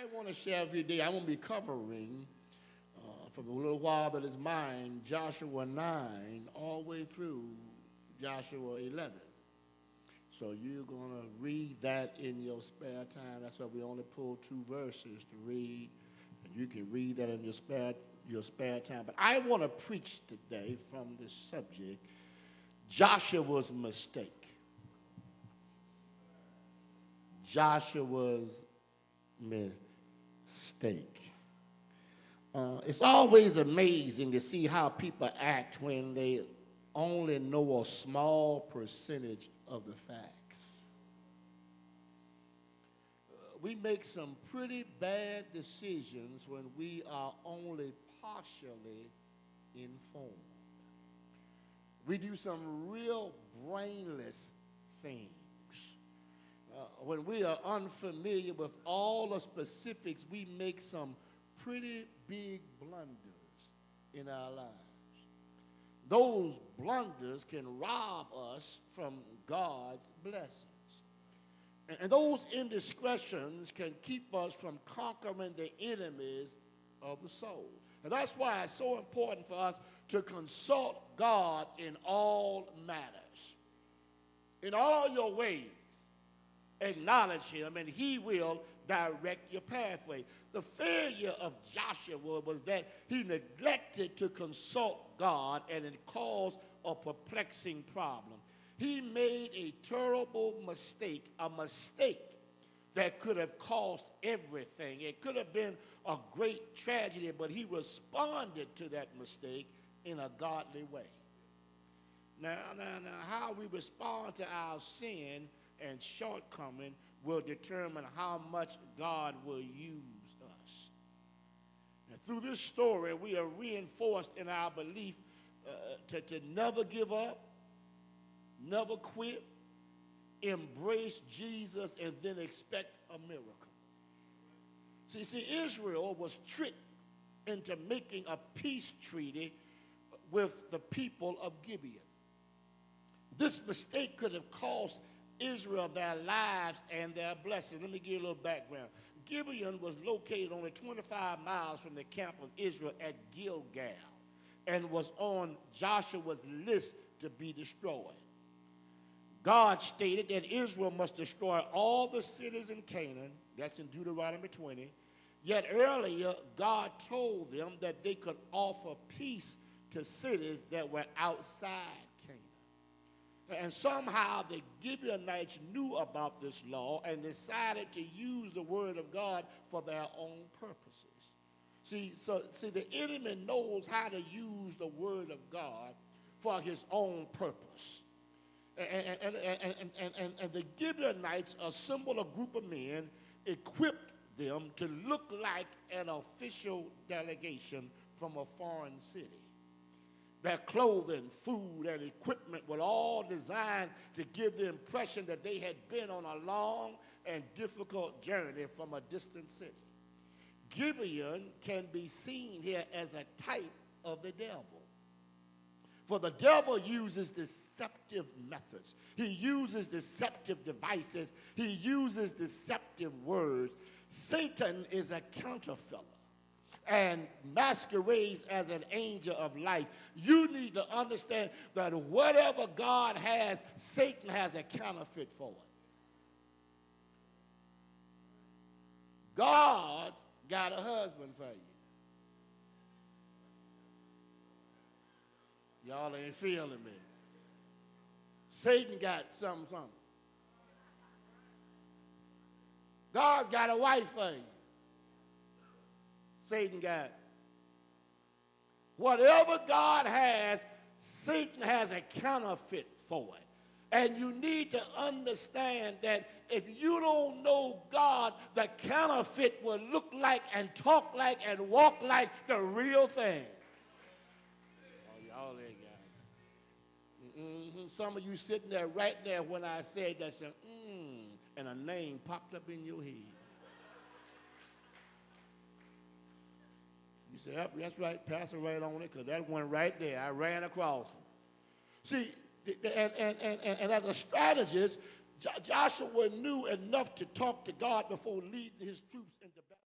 I want to share with you today, I'm going to be covering for a little while that is mine, Joshua 9 all the way through Joshua 11. So you're going to read that in your spare time. That's why we only pull 2 verses to read. And you can read that in your spare time. But I want to preach today from this subject, Joshua's mistake. Joshua's mistake. It's always amazing to see how people act when they only know a small percentage of the facts. We make some pretty bad decisions when we are only partially informed. We do some real brainless things. When we are unfamiliar with all the specifics, we make some pretty big blunders in our lives. Those blunders can rob us from God's blessings. And those indiscretions can keep us from conquering the enemies of the soul. And that's why it's so important for us to consult God in all matters. In all your ways, acknowledge him, and he will direct your pathway. The failure of Joshua was that he neglected to consult God, and it caused a perplexing problem. He made a terrible mistake, a mistake that could have cost everything. It could have been a great tragedy, but he responded to that mistake in a godly way. Now, how we respond to our sin and shortcoming will determine how much God will use us. And through this story, we are reinforced in our belief to never give up, never quit, embrace Jesus, and then expect a miracle. See, Israel was tricked into making a peace treaty with the people of Gibeon. This mistake could have cost Israel their lives and their blessings. Let me give you a little background. Gibeon was located only 25 miles from the camp of Israel at Gilgal and was on Joshua's list to be destroyed. God stated that Israel must destroy all the cities in Canaan. That's in Deuteronomy 20. Yet earlier, God told them that they could offer peace to cities that were outside Canaan. And somehow the Gibeonites knew about this law and decided to use the word of God for their own purposes. See, the enemy knows how to use the word of God for his own purpose. And the Gibeonites assembled a group of men, equipped them to look like an official delegation from a foreign city. Their clothing, food, and equipment were all designed to give the impression that they had been on a long and difficult journey from a distant city. Gibeon can be seen here as a type of the devil. For the devil uses deceptive methods. He uses deceptive devices. He uses deceptive words. Satan is a counterfeiter and masquerades as an angel of light. You need to understand that whatever God has, Satan has a counterfeit for it. God's got a husband for you. Y'all ain't feeling me. Satan got something. God's got a wife for you. Satan got. Whatever God has, Satan has a counterfeit for it. And you need to understand that if you don't know God, the counterfeit will look like and talk like and walk like the real thing. Oh, y'all ain't got it. Some of you sitting there right there when I said that, said, and a name popped up in your head. You said, yep, that's right, pass it right on it, because that one right there, I ran across it. See, and as a strategist, Joshua knew enough to talk to God before leading his troops into battle.